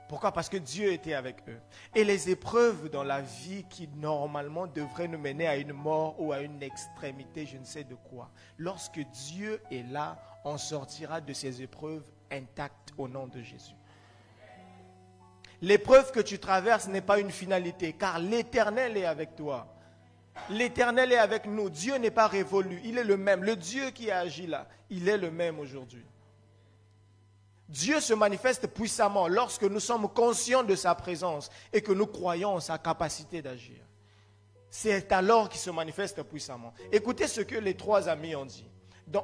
Pourquoi? Parce que Dieu était avec eux. Et les épreuves dans la vie qui normalement devraient nous mener à une mort ou à une extrémité, je ne sais de quoi. Lorsque Dieu est là, on sortira de ces épreuves intactes au nom de Jésus. L'épreuve que tu traverses n'est pas une finalité, car l'Éternel est avec toi. L'Éternel est avec nous. Dieu n'est pas révolu, il est le même. Le Dieu qui a agi là, il est le même aujourd'hui. Dieu se manifeste puissamment lorsque nous sommes conscients de sa présence et que nous croyons en sa capacité d'agir. C'est alors qu'il se manifeste puissamment. Écoutez ce que les trois amis ont dit.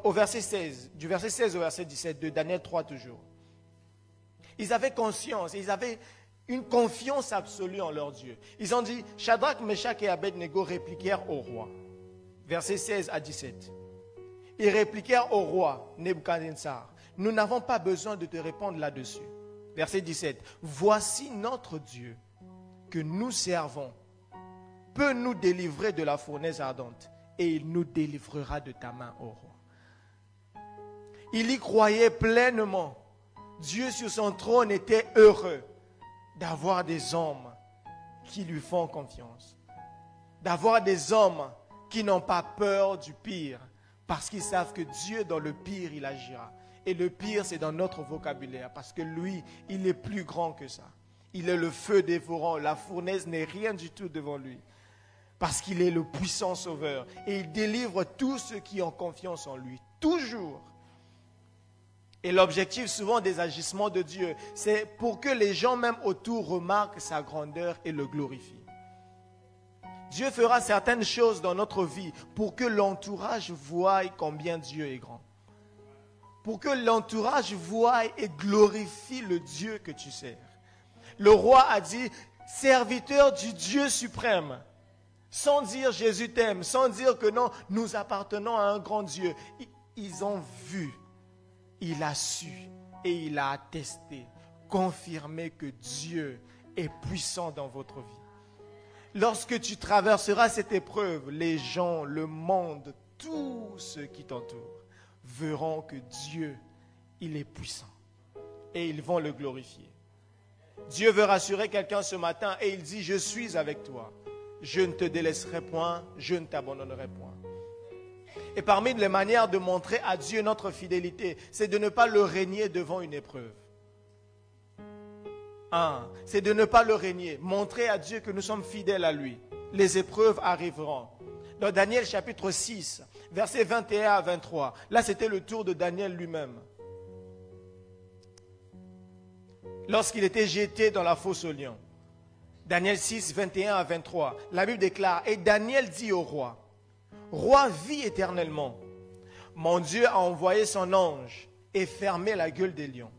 Au verset 16, du verset 16 au verset 17 de Daniel 3 toujours. Ils avaient conscience, ils avaient une confiance absolue en leur Dieu. Ils ont dit, Shadrach, Meshach et Abednego répliquèrent au roi. Versets 16 à 17. Ils répliquèrent au roi Nebuchadnezzar. Nous n'avons pas besoin de te répondre là-dessus. Verset 17. Voici notre Dieu que nous servons peut nous délivrer de la fournaise ardente et il nous délivrera de ta main, ô roi. Il y croyait pleinement. Dieu sur son trône était heureux d'avoir des hommes qui lui font confiance. D'avoir des hommes qui n'ont pas peur du pire parce qu'ils savent que Dieu dans le pire il agira. Et le pire, c'est dans notre vocabulaire, parce que lui, il est plus grand que ça. Il est le feu dévorant, la fournaise n'est rien du tout devant lui. Parce qu'il est le puissant sauveur. Et il délivre tous ceux qui ont confiance en lui, toujours. Et l'objectif souvent des agissements de Dieu, c'est pour que les gens même autour remarquent sa grandeur et le glorifient. Dieu fera certaines choses dans notre vie pour que l'entourage voie combien Dieu est grand. Pour que l'entourage voie et glorifie le Dieu que tu sers. Le roi a dit, serviteur du Dieu suprême, sans dire Jésus t'aime, sans dire que non, nous appartenons à un grand Dieu. Ils ont vu, il a su et il a attesté, confirmé que Dieu est puissant dans votre vie. Lorsque tu traverseras cette épreuve, les gens, le monde, tous ceux qui t'entourent, verront que Dieu, il est puissant et ils vont le glorifier. Dieu veut rassurer quelqu'un ce matin et il dit, je suis avec toi. Je ne te délaisserai point, je ne t'abandonnerai point. Et parmi les manières de montrer à Dieu notre fidélité, c'est de ne pas le régner devant une épreuve. C'est de ne pas le régner, montrer à Dieu que nous sommes fidèles à lui. Les épreuves arriveront. Dans Daniel chapitre 6, versets 21 à 23, là c'était le tour de Daniel lui-même. Lorsqu'il était jeté dans la fosse aux lions. Daniel 6, 21 à 23, la Bible déclare, et Daniel dit au roi, roi, vis éternellement. Mon Dieu a envoyé son ange et fermé la gueule des lions,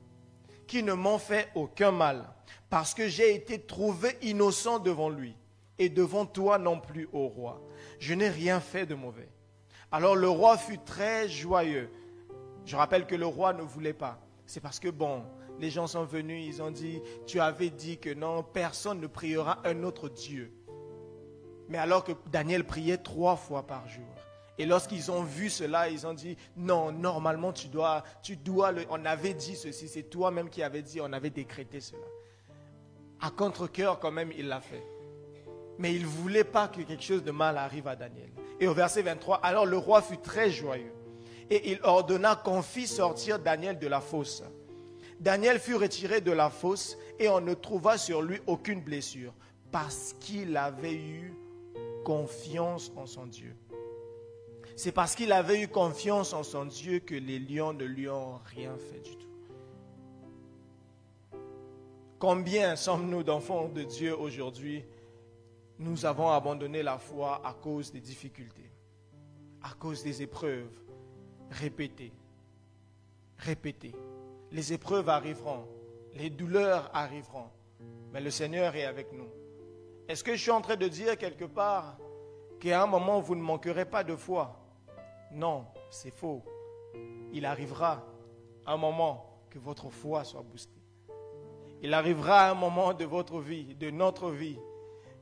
qui ne m'ont fait aucun mal, parce que j'ai été trouvé innocent devant lui, et devant toi non plus, ô roi. Je n'ai rien fait de mauvais. Alors le roi fut très joyeux. Je rappelle que le roi ne voulait pas. C'est parce que les gens sont venus, ils ont dit, tu avais dit que non, personne ne priera un autre Dieu. Mais alors que Daniel priait 3 fois par jour. Et lorsqu'ils ont vu cela, ils ont dit, non, normalement tu dois on avait dit ceci, c'est toi-même qui avais dit, on avait décrété cela. À contre-cœur quand même, il l'a fait. Mais il ne voulait pas que quelque chose de mal arrive à Daniel. Et au verset 23, alors le roi fut très joyeux. Et il ordonna qu'on fît sortir Daniel de la fosse. Daniel fut retiré de la fosse et on ne trouva sur lui aucune blessure parce qu'il avait eu confiance en son Dieu. C'est parce qu'il avait eu confiance en son Dieu que les lions ne lui ont rien fait du tout. Combien sommes-nous d'enfants de Dieu aujourd'hui? Nous avons abandonné la foi à cause des difficultés, à cause des épreuves répétées. Répétées. Les épreuves arriveront, les douleurs arriveront, mais le Seigneur est avec nous. Est-ce que je suis en train de dire quelque part qu'à un moment vous ne manquerez pas de foi? Non, c'est faux. Il arrivera un moment que votre foi soit boostée. Il arrivera un moment de votre vie, de notre vie,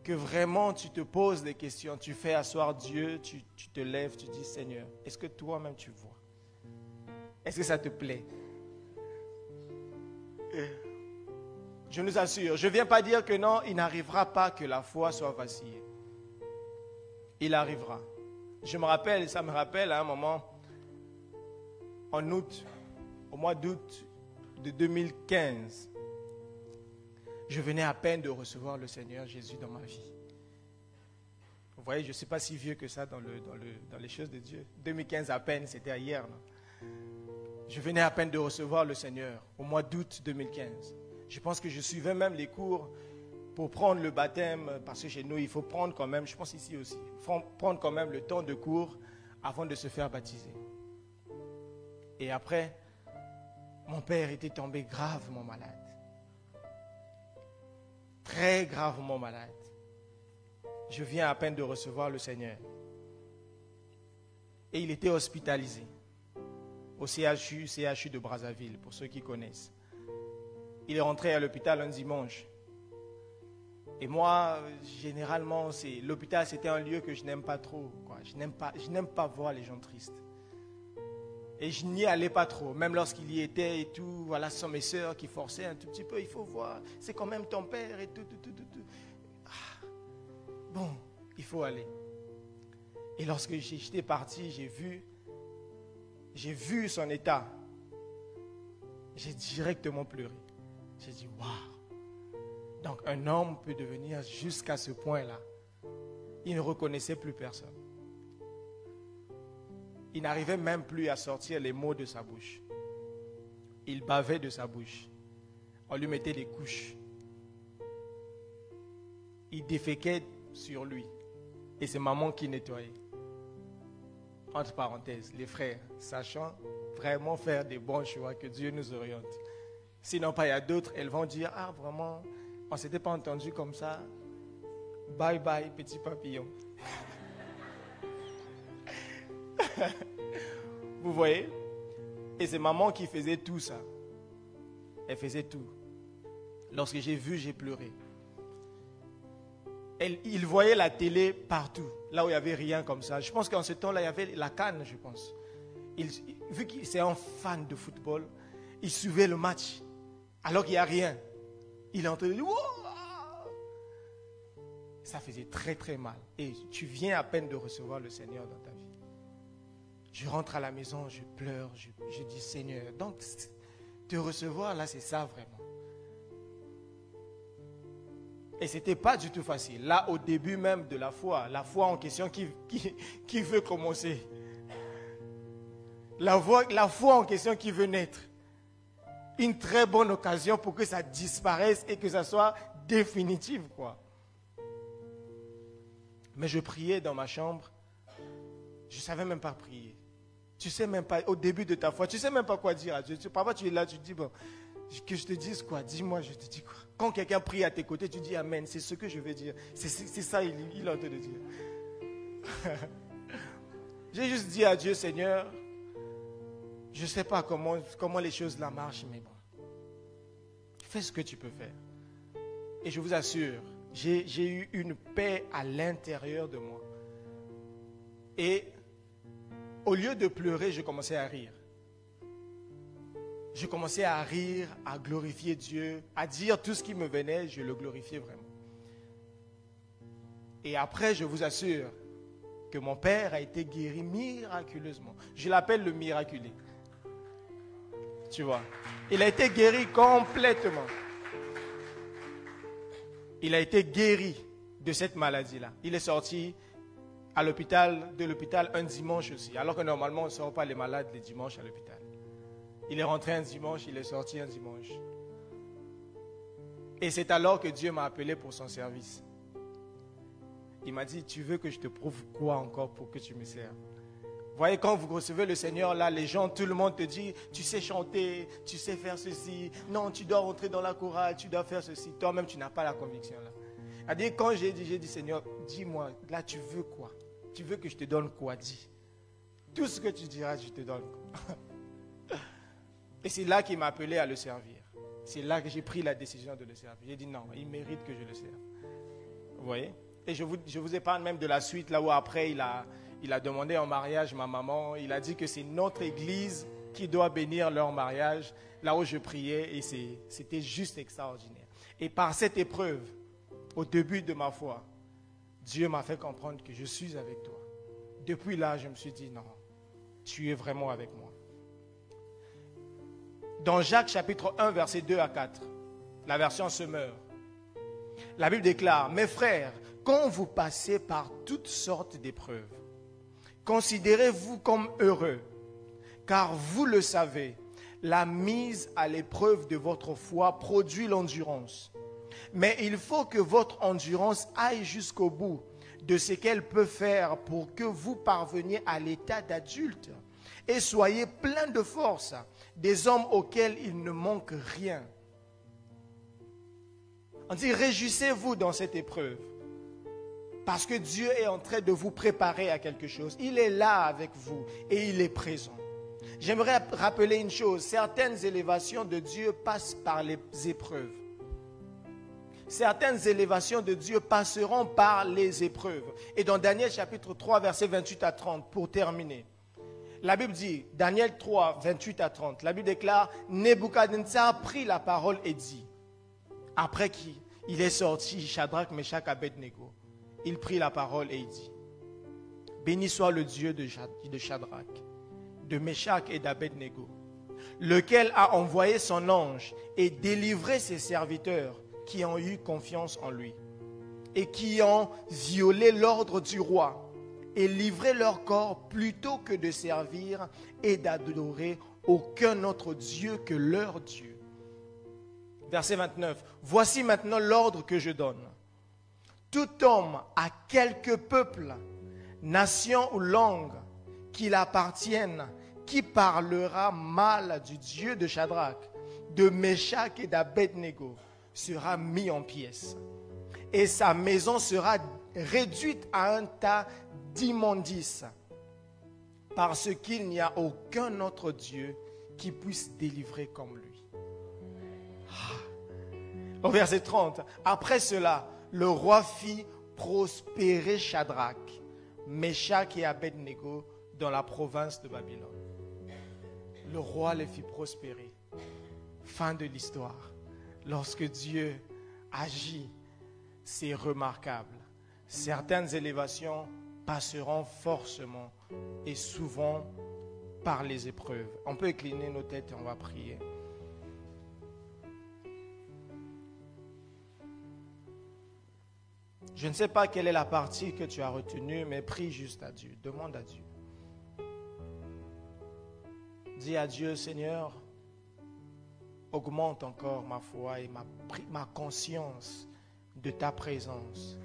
que vraiment tu te poses des questions, tu fais asseoir Dieu, tu te lèves, tu dis Seigneur, est-ce que toi-même tu vois? Est-ce que ça te plaît? Je nous assure, je ne viens pas dire que non, il n'arrivera pas que la foi soit vacillée. Il arrivera. Je me rappelle, ça me rappelle à un moment, en août, au mois d'août de 2015, je venais à peine de recevoir le Seigneur Jésus dans ma vie. Vous voyez, je ne suis pas si vieux que ça dans les choses de Dieu. 2015 à peine, c'était hier. Non? Je venais à peine de recevoir le Seigneur au mois d'août 2015. Je pense que je suivais même les cours pour prendre le baptême, parce que chez nous, il faut prendre quand même, je pense ici aussi, il faut prendre quand même le temps de cours avant de se faire baptiser. Et après, mon père était tombé gravement malade. Très gravement malade. Je viens à peine de recevoir le Seigneur. Et il était hospitalisé au CHU de Brazzaville, pour ceux qui connaissent. Il est rentré à l'hôpital un dimanche. Et moi, généralement, l'hôpital, c'était un lieu que je n'aime pas trop. Quoi. Je n'aime pas voir les gens tristes. Et je n'y allais pas trop, même lorsqu'il y était et tout. Voilà, ce sont mes soeurs qui forçaient un tout petit peu. Il faut voir, c'est quand même ton père et tout. Ah, bon, il faut aller. Et lorsque j'étais parti, j'ai vu son état. J'ai directement pleuré. J'ai dit, waouh! Donc un homme peut devenir jusqu'à ce point-là. Il ne reconnaissait plus personne. Il n'arrivait même plus à sortir les mots de sa bouche. Il bavait de sa bouche. On lui mettait des couches. Il déféquait sur lui. Et c'est maman qui nettoyait. Entre parenthèses, les frères, sachant vraiment faire des bons choix, que Dieu nous oriente. Sinon, pas il y a d'autres, elles vont dire, ah vraiment, on ne s'était pas entendu comme ça. Bye bye, petit papillon. Vous voyez? Et c'est maman qui faisait tout ça. Elle faisait tout. Lorsque j'ai vu, j'ai pleuré. Il voyait la télé partout, là où il n'y avait rien comme ça. Je pense qu'en ce temps-là, il y avait la CAN, je pense. Vu qu'il c'est un fan de football, il suivait le match, alors qu'il n'y a rien. Il est en train de dire, wow! Ça faisait très très mal. Et tu viens à peine de recevoir le Seigneur dans ta vie. Je rentre à la maison, je pleure, je dis Seigneur. Donc, te recevoir là, c'est ça vraiment. Et ce n'était pas du tout facile. Là, au début même de la foi en question qui veut commencer. La foi en question qui veut naître. Une très bonne occasion pour que ça disparaisse et que ça soit définitif, quoi. Mais je priais dans ma chambre. Je ne savais même pas prier. Tu sais même pas, au début de ta foi, tu ne sais même pas quoi dire à Dieu. Parfois, tu es là, tu te dis, bon, que je te dise quoi? Dis-moi, je te dis quoi? Quand quelqu'un prie à tes côtés, tu dis Amen. C'est ce que je veux dire. C'est ça il est en train de dire. J'ai juste dit à Dieu, Seigneur, je ne sais pas comment les choses là marchent, mais bon, fais ce que tu peux faire. Et je vous assure, j'ai eu une paix à l'intérieur de moi. Et au lieu de pleurer, je commençais à rire. Je commençais à rire, à glorifier Dieu, à dire tout ce qui me venait, je le glorifiais vraiment. Et après, je vous assure que mon père a été guéri miraculeusement. Je l'appelle le miraculé. Tu vois, il a été guéri complètement. Il a été guéri de cette maladie-là. Il est sorti à l'hôpital, de l'hôpital un dimanche aussi. Alors que normalement, on ne sort pas les malades les dimanches à l'hôpital. Il est rentré un dimanche, il est sorti un dimanche. Et c'est alors que Dieu m'a appelé pour son service. Il m'a dit, tu veux que je te prouve quoi encore pour que tu me serves? Vous voyez, quand vous recevez le Seigneur, là, les gens, tout le monde te dit, tu sais chanter, tu sais faire ceci. Non, tu dois rentrer dans la chorale, tu dois faire ceci. Toi-même, tu n'as pas la conviction là. C'est-à-dire, quand j'ai dit, Seigneur, dis-moi, là, tu veux quoi? Tu veux que je te donne quoi? Dis. Tout ce que tu diras, je te donne. Et c'est là qu'il m'a appelé à le servir. C'est là que j'ai pris la décision de le servir. J'ai dit non, il mérite que je le serve. Vous voyez? Et je vous épargne même de la suite, là où après il a demandé en mariage ma maman. Il a dit que c'est notre église qui doit bénir leur mariage, là où je priais. Et c'était juste extraordinaire. Et par cette épreuve, au début de ma foi, Dieu m'a fait comprendre que je suis avec toi. Depuis là, je me suis dit non, tu es vraiment avec moi. Dans Jacques chapitre 1, versets 2 à 4, la version Semeur, la Bible déclare, « Mes frères, quand vous passez par toutes sortes d'épreuves, considérez-vous comme heureux, car vous le savez, la mise à l'épreuve de votre foi produit l'endurance. Mais il faut que votre endurance aille jusqu'au bout de ce qu'elle peut faire pour que vous parveniez à l'état d'adulte et soyez plein de force, des hommes auxquels il ne manque rien. » On dit, réjouissez-vous dans cette épreuve. Parce que Dieu est en train de vous préparer à quelque chose. Il est là avec vous et il est présent. J'aimerais rappeler une chose. Certaines élévations de Dieu passent par les épreuves. Certaines élévations de Dieu passeront par les épreuves. Et dans Daniel chapitre 3, versets 28 à 30, pour terminer. La Bible dit, Daniel 3, 28 à 30, la Bible déclare, Nebuchadnezzar prit la parole et dit, après qu'il est sorti, Shadrach, Meshach, Abednego, il prit la parole et il dit, béni soit le Dieu de Shadrach, de Meshach et d'Abednego, lequel a envoyé son ange et délivré ses serviteurs qui ont eu confiance en lui et qui ont violé l'ordre du roi et livré leur corps plutôt que de servir et d'adorer aucun autre Dieu que leur Dieu. Verset 29. Voici maintenant l'ordre que je donne. Tout homme à quelque peuple, nation ou langue qu'il appartienne, qui parlera mal du Dieu de Shadrach, de Meshach et d'Abednego, sera mis en pièces. Et sa maison sera réduite à un tas d'immondices, parce qu'il n'y a aucun autre Dieu qui puisse délivrer comme lui. Au verset 30, après cela, le roi fit prospérer Shadrach, Meshach et Abednego dans la province de Babylone. Le roi les fit prospérer. Fin de l'histoire. Lorsque Dieu agit, c'est remarquable. Certaines élévations passeront forcément et souvent par les épreuves. On peut incliner nos têtes et on va prier. Je ne sais pas quelle est la partie que tu as retenue, mais prie juste à Dieu. Demande à Dieu. Dis à Dieu, Seigneur, augmente encore ma foi et ma conscience de ta présence.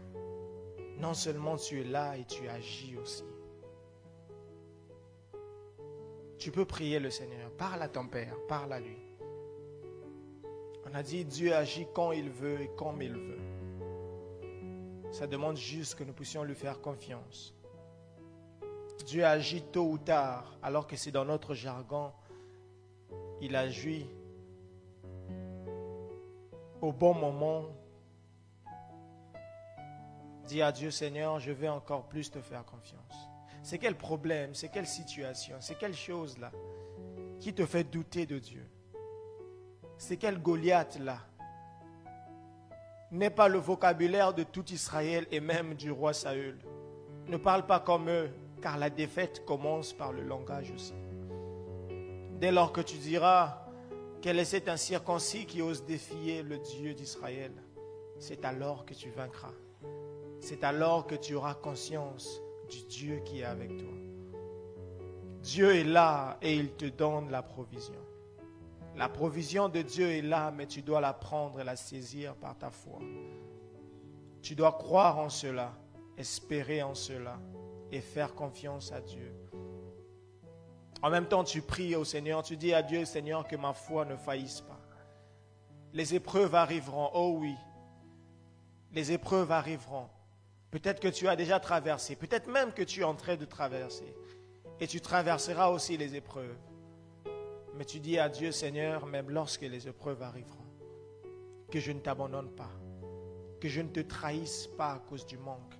Non seulement tu es là et tu agis aussi. Tu peux prier le Seigneur. Parle à ton Père, parle à lui. On a dit Dieu agit quand il veut et comme il veut. Ça demande juste que nous puissions lui faire confiance. Dieu agit tôt ou tard, alors que c'est dans notre jargon. Il agit au bon moment. Dis à Dieu, Seigneur, je vais encore plus te faire confiance. C'est quel problème, c'est quelle situation, c'est quelle chose là qui te fait douter de Dieu? C'est quel Goliath là? N'est pas le vocabulaire de tout Israël et même du roi Saül. Ne parle pas comme eux, car la défaite commence par le langage aussi. Dès lors que tu diras, quel est cet incirconcis qui ose défier le Dieu d'Israël, c'est alors que tu vaincras. C'est alors que tu auras conscience du Dieu qui est avec toi. Dieu est là et il te donne la provision. La provision de Dieu est là, mais tu dois la prendre et la saisir par ta foi. Tu dois croire en cela, espérer en cela et faire confiance à Dieu. En même temps, tu pries au Seigneur, tu dis à Dieu, Seigneur, que ma foi ne faillisse pas. Les épreuves arriveront, oh oui, les épreuves arriveront. Peut-être que tu as déjà traversé, peut-être même que tu es en train de traverser. Et tu traverseras aussi les épreuves. Mais tu dis à Dieu, Seigneur, même lorsque les épreuves arriveront, que je ne t'abandonne pas, que je ne te trahisse pas à cause du manque,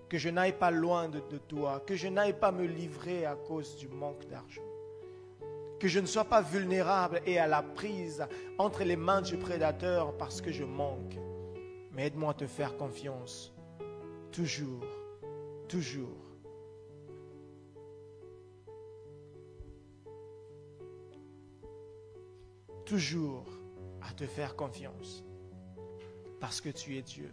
que je n'aille pas loin de toi, que je n'aille pas me livrer à cause du manque d'argent, que je ne sois pas vulnérable et à la prise entre les mains du prédateur parce que je manque. Mais aide-moi à te faire confiance, toujours, toujours. Toujours à te faire confiance, parce que tu es Dieu.